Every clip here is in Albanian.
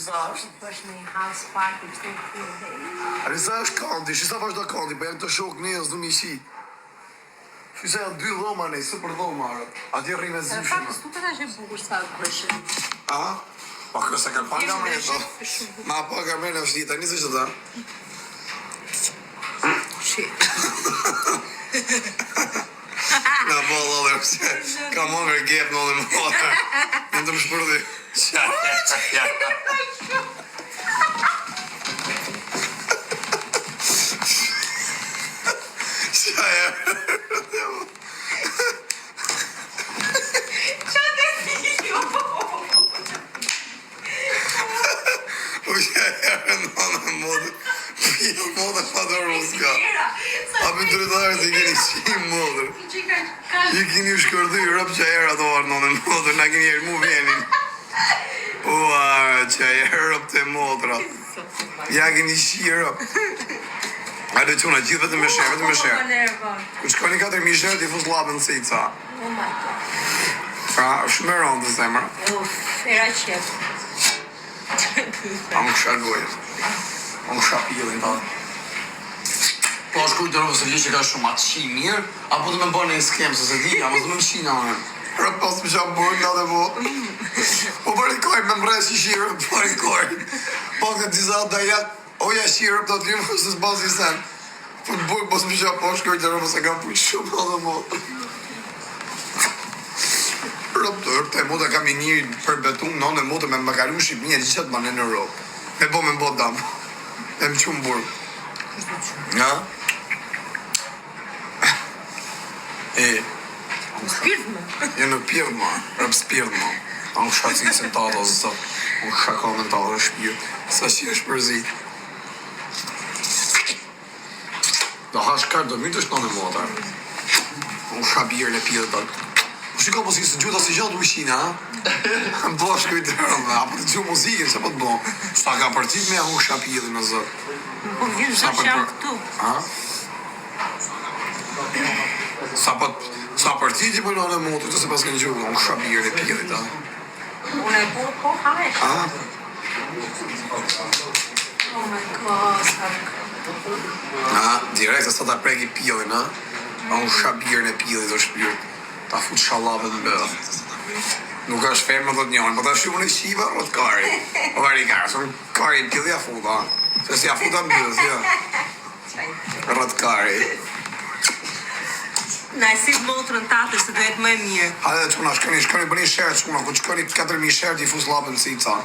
Shisa është? është në një house party, kështu të Shisa është kanti, shisa vazhdo kanti, po janë të shok njës du mi shi. Shisa janë 2 dhoma nej, super dhoma arët. Ati rri me zyshme. Faktë, s'tu të që bukur sa kërshën. A? Pa kësa ka pa nga me to. Ma pa ka me në shtita, njësë që ta? Shit. Nga po lodhe, ka më nga gep në dhe më lodhe. Në të më shpërdi. Shaja. Modër pa të ruska. A për drejtarët i keni qim modër. I keni shkërdy, rëp që era të arë në modër, na keni erë mu venin. Ua, që rëp të modra. Ja keni shi rëp. Hajde quna, gjithë vetëm me shërë, vetëm me shërë. Ku qëkoni 4.000 shërë, ti fus labën se i ca. Pra, shumë e rëndë të zemra. Era qep. A më kësha gojët. Unë shapilin ta. Po është kujtë rëvë se që ka shumë atë shi mirë, apo të me bërë një skemë, se se di, apo të me më shi në anë. Rëpë pas më qamë bërë nga dhe po. Po bërë i kojë me mre si shirë, bërë i kojë. Po këtë disa da jatë, oja shirë, të të limë, se s'bas i sen. Po të bërë pas më qamë, po është kujtë rëvë se kam pujtë shumë nga dhe po. Rëpë të rëpë të motë kam një për betum, në në motë me më karu Shqipënia, që qëtë banë në Europë. Me bo damë. E më qumë burë. Nga? E. Spirtë më. E në pirë më, rëpë spirtë më. A në shakë si se ta do zë, në shaka mentalë dhe shpirë. Sa që është përzit. Do hash kartë do mirë të shtonë e motar. Në shabirë në pirë të shiko po si së gjuta si gjatë ushina, ha? Bo shkujtë rëmë, apo të gjuhë muzikën, që po të bo? Sa ka përtit me ahu shapilin në zë. Po vjen zë që janë këtu. Ha? Sa përtit i përno në motu, të se pas kënë gjuhë, ahu shapilin e pilit, ha? Unë e po hajsh. Ha? Oh my God, sa Ha? Direkt, sa ta preki pilin, ha? Ahu shapilin e pilit o shpirt. Ta fut shalave në bëdë. Nuk është fermë dhe të njën, po ta shumë në shiva, rëtë kari. O vari kari, së kari në pjellë ja futa. Se si ja futa në bëdë, ja. Rëtë kari. Na e si motrën tatër se duhet më e mirë. Hajde quna, shkoni bëni shërë quna, ku qkoni 4.000 shërë t'i fus lapën si i ca.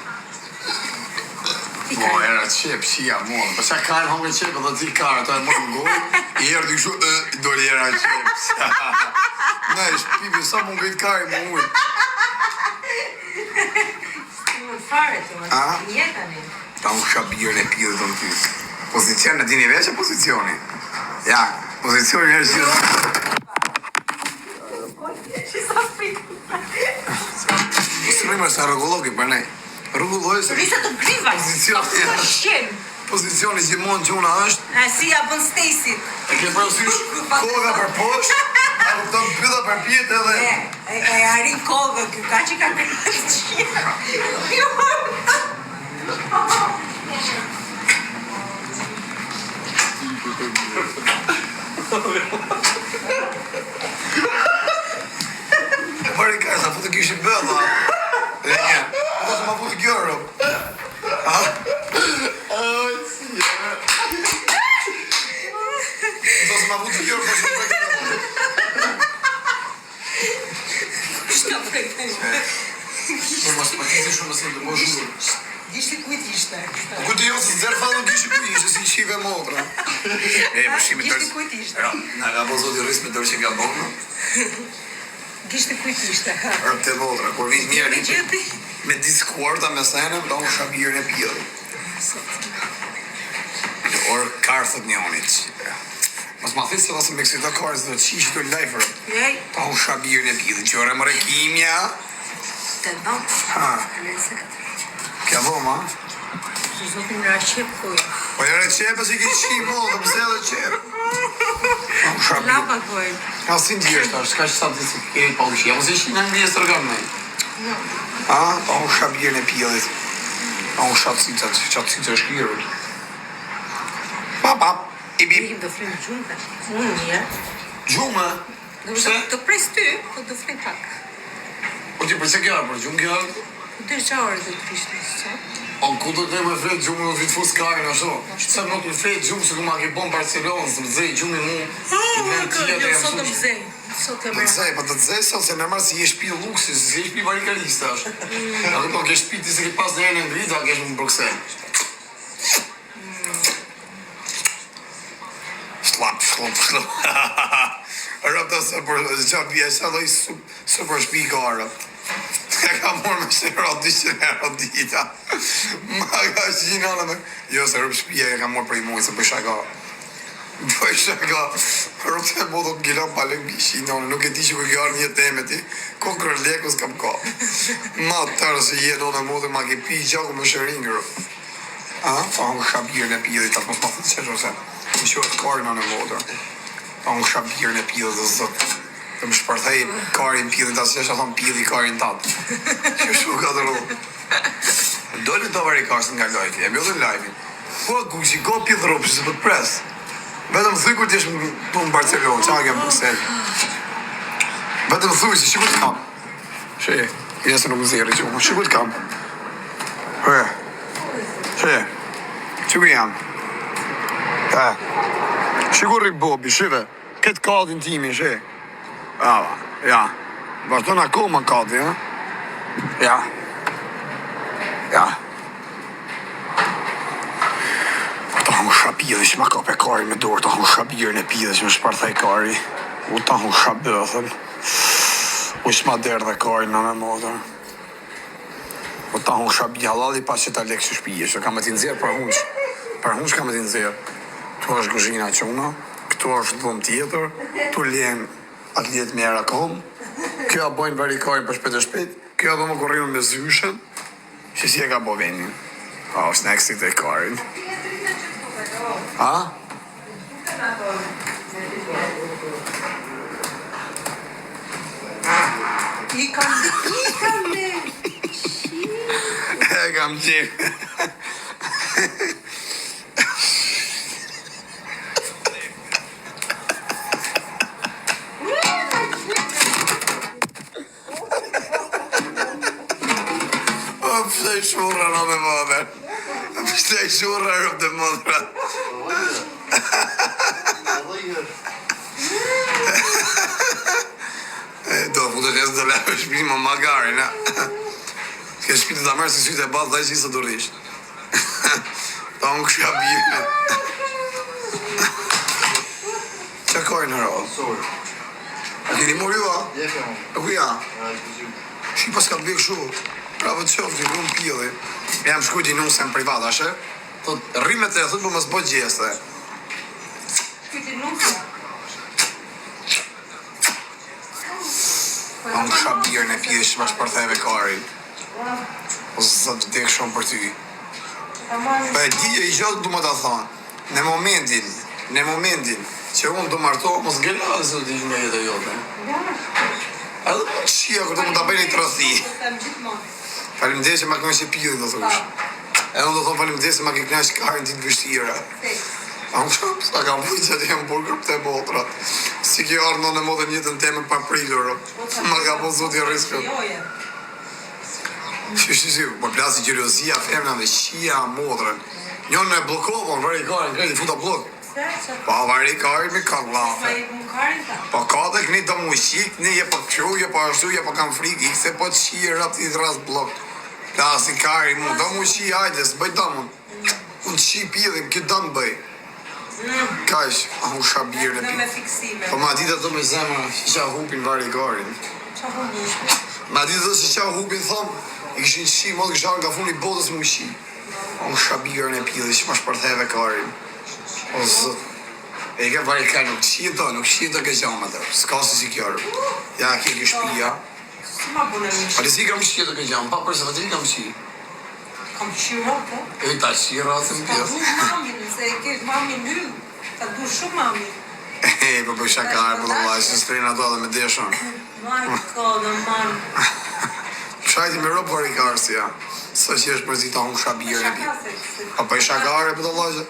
Mo, era qep, shia, mo. Po qa kajnë hongë qep, edhe ti kare, ta e më në gojë, i erë t'i shu, i doli era qep. Ne, shpipi, sa më ngejt kare, më ujë. Më fare të më, njeta një. Ta më shabirën e pjellë të në ty. Pozicion në dini veç e pozicioni? Ja, pozicioni është gjithë. Shisa fritë. Së rrimë është rëgulloki për nej. Rëgulloj se... Risa të grivaj. Pozicioni. Pozicioni gjithmonë që una është. A si ja bën Stacy. E ke përësysh koga për poshtë, a ku të pyta për pjetë edhe... E arin koga, kjo ka që ka kërë të qia. Pari ka, sa futë kishë bëlla. E një, po të ma futë gjërë. Ha? Po të ma futë gjërë, po shumë për Shka për por mas patizë shumë se të më zhurë. Dishti kujt ishte. Po kujtë jo, se zërë falë në kishë kujtë ishte, si shive motra. E, për shimi tërës... Dishti kujt ishte. Nga ka po zoti rrisë me tërë që nga bonë. Dishti kujt ishte. Rëpë të motra, kur vinë mirë, me diskuarta me sene, da unë shabirën e pjellë. Orë karthët njënit. Mas ma thesë se vasë me kësita karës dhe qishë të lajfërë. Jej. Da unë shabirën e pjellë. Qore më rekimja. Të dëmë. Ha. Kja voma? Që zotin nga qep kuja. Po jere qepë si ki qi mo, dhe pëse dhe qepë. Da unë shabirën. Lapa kuaj. Asin t'jeshtë është, s'ka që sa të si kemi pa ushia, mos e shi në një sërgam me. No. Ha? Da unë shabirën e pjellit. unë shatësit e shkirë. Pap, i bim. Do flim gjumë. Unë mirë. Gjumë? Do pres ty, po do flim pak. Po ti përse kjarë, për gjumë kjarë? 2 orë do të kishtë nësë. O, ku do të me fletë gjumë do të vitë fusë karin, ashtu? Se më të fletë gjumë se ku ma ke bon Barcelonë, së më zej gjumë i mu. Sot të më zej. Sot të Të zej, po të zej sot se nërmarë si je shpi luksi, si je shpi varikalista është. A dhe po ke shpi ti se ke pas në e në ndrita, a ke shpi në Bruxelles. Shlap. Rëpta se për qatë vje, sa doj super shpi karët. E ka morë me shëra 200 euro dita. Ma ka qinane me... Jo, se rëpë shpia e ka morë prej mujë, se për shaka. Për shaka. Rëpë të bodo të gjilan pa lëngë qinane, nuk e ti që për gjarë një teme ti. Ko kërë leku s'kam ka. Ma tërë se je do në modë, ma ke pi gjaku me shëringë rëpë. Pa unë shabirën e pidhë, ta mos ma thëtë që shose. Më shohet karina në modë. Pa unë shabirën e pidhë dhe zëtë. Të më shpërthej karin pidhin ta se që thonë pidhi karin tatë. Që shu ka të ru. Dojnë të vari karsën nga lajti, e bjodhin lajmin. Po, kuqi, ka pidhë ropë që se për të pres. Vetëm thuj kur t'jesh në Barcelonë, qa kem Bruxelles. Vetëm thuj si shikut kam. Shë, jesë në muzeri që mu, shikut kam. Shë, që ku jam? Shikur rikë Bobi, shive. Këtë kadin timi, shë. Ja. Vazhdo në akoma kadi, ja? Ja. Ta hon shabirë që ma ka pe kari me dorë, ta hon shabirën e pidhe që më shparthej kari. U ta hon shabirë, thënë. U shma derë dhe kari në me modër. U ta hon shabirë, halali pas që ta lekë që shpije, që ka me t'i nëzirë për hunç. Për hunç ka me t'i nëzirë. Këtu është gëzhina quna, këtu është dhëm tjetër, tu ljenë atlet me era kom, kjo a bojnë varikarin për shpet, kjo a do më korrinë me zyshen, që si e ka bo venin. Është në eksit e karin. I kam me. E kam qenë. Pështej shurra në me mëdër. Pështej shurra rëp të mëdëra. Do putë të të lehë shpini më magarin, Ke shpini të mërë si sytë e batë dhe që i së durish. Ta unë kësha bjene. Qa kajnë në rrë? A keni mori ju, a? A ku ja? Shi pas ka të bëjë këshu. Pravo të qoftë, ku më pjeli. Jam shkujt i nusën privat, ashe? Thot, rrimet e thot, po më s'bo gjeste. Shkujt i nusën? A më shabirën e pjeli që ma shpërtheve karin. O zëtë vdek shumë për ty. Për e di i gjotë du më të thonë. Në momentin, që unë du martohë, mos gëlla dhe zë t'i një jetë e jote. Edhe më të shia kërë du më të bëjnë i të rëthi. Faleminderit që ma kënaqë pillin, do thosh. E unë do thonë faleminderit se ma ke kënaqë karin ditë vështira. A unë shumë, sa ka vujtë që të jem burger për te botra. Si kjo arë në modë njëtën temën pa prilur. Ma ka po zoti riskët. Shi, po plasi gjeriozia, femnave, shia, modrën. Njën e blokovën, vari karin, kredi futa blok. Pa vari karin me kanë lafe. Po ka dhe këni të mu shik, një je po këshu, je po ashtu, je po kam friki, se po të shirë rapt i dras blok. Plasi karin mu, do mu shi, hajde, s'bëj damën. Unë të shi pjedhim, këtë damë bëj. Kajsh, a unë shabirë në pjedhim. Po ma ditë të me zemra, që qa hupin vari karin. Ma ditë të që qa hupin, thom, i këshin shi, mod këshan ka funi botës mu shi. Unë shabirë në pjedhim, që ma shpërtheve karin. O zët. E ke vari ka nuk qito ke gjama të, s'ka si kjarë. Ja, ke shpia. Pa të si kam qito ke gjama, pa përse fa të i kam qi. Kam qi rote? E ta qi rote në pjesë. Ka du mamin, se ke mamin lymë. Ka du shumë mamin. Po për shakarë, për të vaj, se s'trejnë ato dhe me deshon. Marko dhe man. Shajti me ropë vari karës, ja. Sa që është përzita unë shabirën e pia. A pa isha kare, për të lajë.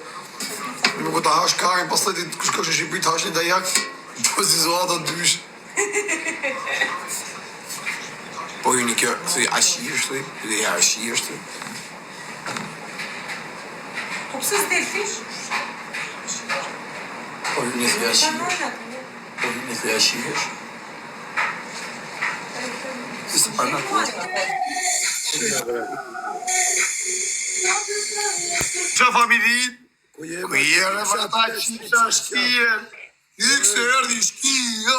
Nuk ku ta hash kare, pas të ditë kush në Shqipëri të hash një dajak, po si zoata dysh. Po ju një kjo, thëj, ashi është, dhe ja ashi është. Po pse s'del fish? Po ju një thëj ashi është. Po ju një thëj ashi është. Si se parna ku? Qa familin? Ku jere për ata qisha shkije? Ikse erdi shkija,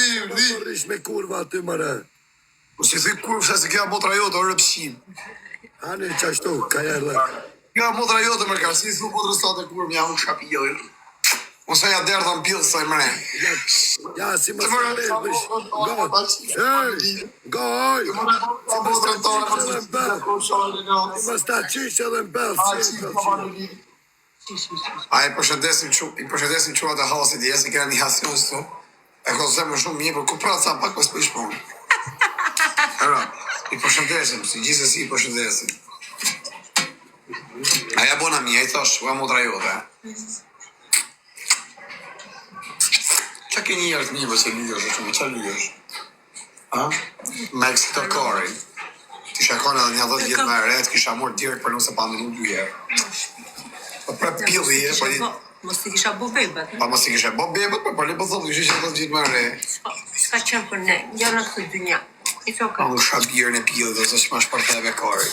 erdi. Rish me kurva aty mëre. Po si thëj kurvë, se kja motra jote, o rëpshim. Ani qashtu, ka jere. Kja motra jote më ka, si thu motra sate kurvë, mja unë shapijoj. Ose ja derdha në pjellë saj mëre. Ja, si më sërë, goj, Si më motra tonë, si më sta qish edhe në belë, A i përshëndesim quat e hasit, jesë i kena një hasion së tu. E ko zemë shumë mirë, për ku pra ca pak pas për ishponë. Era, i përshëndesim, si gjithës i përshëndesim. Aja bona mija, i thash, ua motra jote. Qa ke një jartë një vëse lyjesh, shumë, qa lyjesh? Me këtë kari. Ti shakon edhe një 10 vjetë me ret, kisha morë direkt për nëse pa në lyje. Po pra pili e, po një... Mos t'i kisha bo bebet. Pa mos i kisha bo bebet, po li po thotë, kishe që të gjithë me re. S'ka qenë për ne, janë në këtë dynja. It's okay. Pa unë shabirën e pili, dhe zë që ma shparteve kari.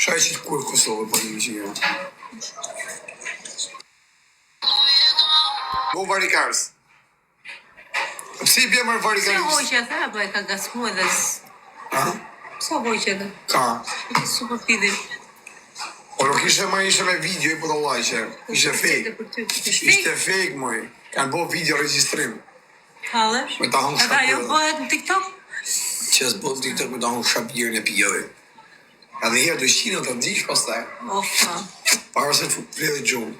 Shaj që të kur Kosovë, po një që jo. Bo varikarës. Pse i bje mërë Pse varikarës? hoqe dhe, apo e ka gasmu edhe Pse hoqe dhe? Ka. Super pidin. Po nuk ishe ma ishe me video i po të lajqe. Ishe fake. Ishte fake, moj. Kanë bo video registrim. Hallesh? Me ta hongë Edhe ajo shabirën. bëhet në TikTok? Që është bo të TikTok me ta hongë shabirën e pijoj. Edhe herë do shqinë të ndikë pas taj. Ofa. Parë se të vredhe gjumë.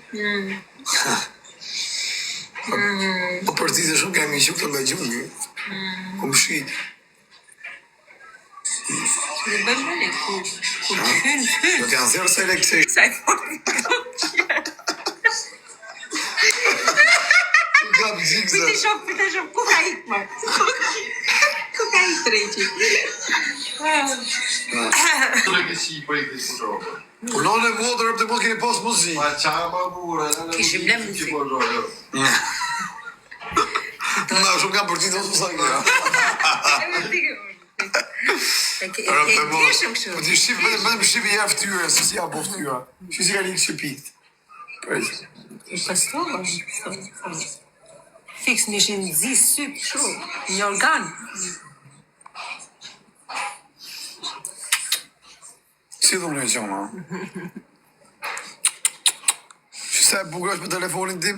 Po për ti të shumë kemi shukë nga gjumë. Po më shqitë. Në bëjmë në ne, ku të Do t'janë zërë se lekse. Sa i forë. Ka pëzikë Pite shumë, ku ka ikë më? Ku ka ikë të rejqi? Punon e vodër e për të mos keni pas muzik. Kishim lem muzik. Na, shumë kam për ti të mësa kjo. E kishim kështu. Po ti shqip, vetëm shqip i e ftyre, se si ja po ftyra. Që si ka një shqipit. I pastolla. Fiks në ishin zi syp shumë. Një organ. Si dhumë në qëma? Që se bukur është për telefonin tim?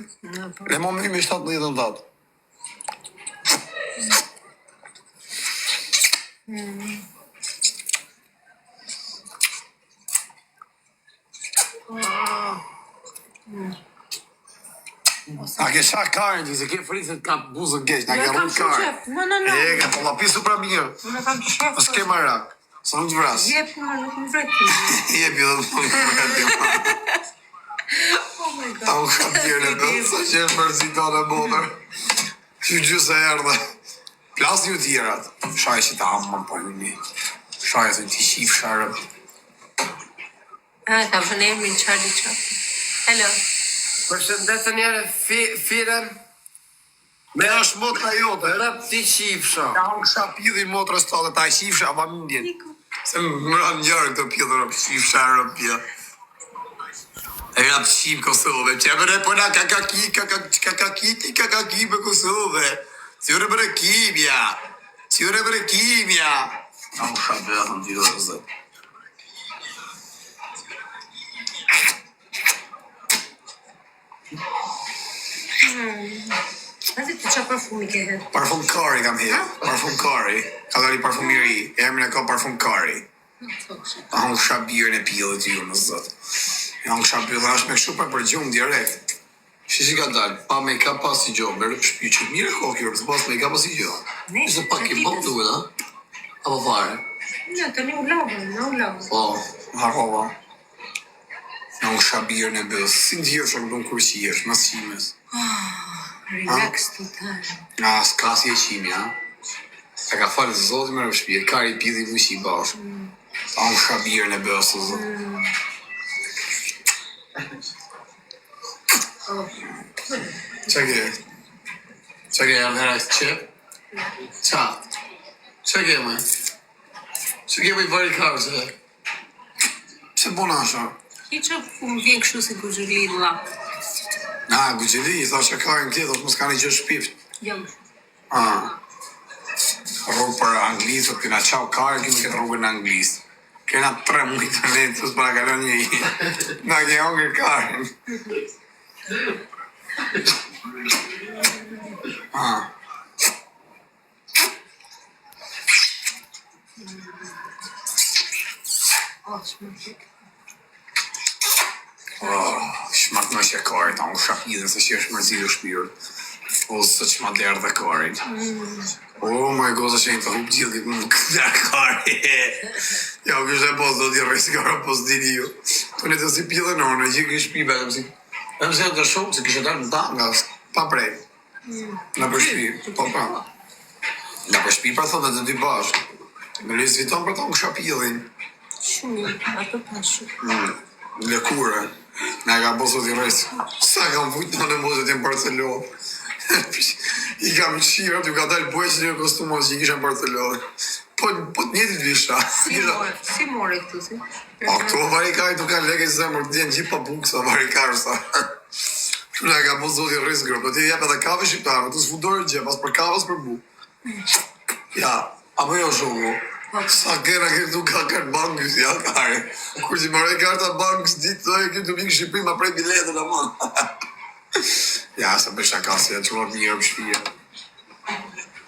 Le më me 17 në datë. A ke shak karën që se ke fritët ka buzën keq, na ke rrën karën. No. E, ka të lapisu pra mirë. Unë kam shef. As ke marak, sa nuk të vras. Jep, nuk më vretim. Jepi dhe nuk të vretim. Oh my god. Ta unë ka pjerë në të, sa që e mërzita në botër. Që gjusë e erdhe. Plas një tjerat. Shaj që ta amë më po ju një. Shaj të t'i shif sharëm. Ka vënë emrin Charlie Chaplin. Hello. Përshëndetën njëre firem Me është motra jote. rëp ti qifsha. Ta unë kësha pidhin motrës të dhe ta shifsha ava mindjen. Se më rënë njërë këtë pidhë rëp shifsha rëp pidhë. E rëp shim Kosovë. Që më rëpë na kakaki për Kosovë. Syre për e kimja. Syre për e kimja. Ta unë kësha bëthëm t'i do të zëtë. Hadi të qa parfumi ke hedhë? Parfum kari kam hedhë. Parfum kari. Ka dhali parfumiri. Emrin e ka parfum kari. Ta unë kësha birën e pillë të ju në zëtë. Ja unë kësha pillë është me këshu për gjumë direkt. Shi ka dalë, pa make-up pas i gjohë, mërë shpi që mire kokjur, të pas make-up pas i gjohë. Ishte pak i bëmë duhet, ha? Apo fare? Ja, tani u lagën, u lagën. Po, harrova. Në u shabirë në bësë. Si ndjerë shumë do në kur qijesh, mas qimes. Relax total. Nga s'ka si e qimi, ha? E ka falë zotë me rëshpirë, ka i pidhi mu qi bashkë. A u shabirë në bësë, zotë. Qa ke? Qa ke ardhera e qep? Qa? Qa ke me? Qa ke me i bari karë që? Pse bona asha? Hiqo ku më vjen kështu si guzhulli në lap. Na, gugjeli, i tha që karën tjetër, mos ka një gjë shpift. Jam. Rrugë për anglisë, këna qau karën, kemi këtë rrugën në anglisë. Kena 3 muaj të netës për a kalon një i. Na ke hongër karën. Shmat më që karën, ta unë shapidhen se që është mërzidu shpirë. O, së që ma lërë dhe karën. Oh my god, sa që një të hup gjithë këtë më këtë karën. Ja, u kështë e posë do t'jë rejsi kara posë dini ju. Të një të si pjë dhe nërë, gjithë kështë shpi betë mësi. E mësi të shumë, se kështë dalë në ta nga pa prej. Në për shpi, po pra. Në për shpi pra thotë dhe të dy bashkë. Në lësë viton për ta unë shapidhin. Shumë, ato pa shumë. Lëkure. Nga ka posë t'jë rejsi. Sa kam vujtë në mosë t'jem Barcelonë. I kam qirë, t'ju ka dalë buaj që një kostumos që i kisha në Barcelonë. Po të njëtit visha. Si mori këtu si? A këtu varikaj t'u kanë leke që zemër t'jenë gjithë pa buksa varikarë sa. Që nga ka po zoti rrisë grë, po t'i jep edhe kave shqiptarë, t'u s'fudorë gjë, pas për kave, as për bukë. Ja, apo jo shumë. Sa kena këtu ka kartë bankës, ja kare. Kur që marrë karta bankës, ditë të e këtu mikë Shqipëri, ma prej biletën a ma. Ja, sa për shakasi, ja qëllat njërë për shpija.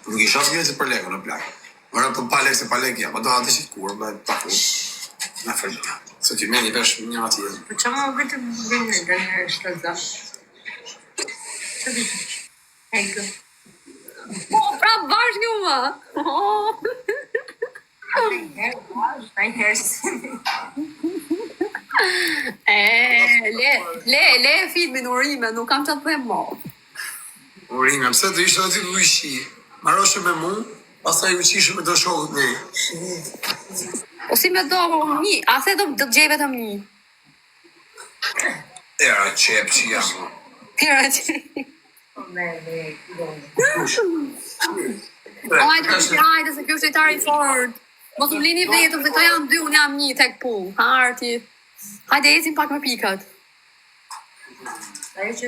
Nuk isha të gjënë që për lekë në plakë. Mëra për pa lekë se pa lekë, ja, pa do atë që të kurë, me pa fu. Në fërgjë. Se t'y meni vesh një atje. Po që më vetë bëjnë dhe një është të zafë. Që të hejkë. Po, pra bashkë ju më. Le fit me në urime, nuk kam që të them mo. Urime, pse të ishte aty ku ishi? Maroshe me mu, pastaj u qishë me të shokët ne. O si me do një, a se do të gjej vetëm një. Era qep që jam. Tira që. Hajde se kjo është lojtari fort. Mos më lini vetëm se këto janë 2, unë jam 1 tek pu. Harti. Hajde ecim pak me pikat. Ajo që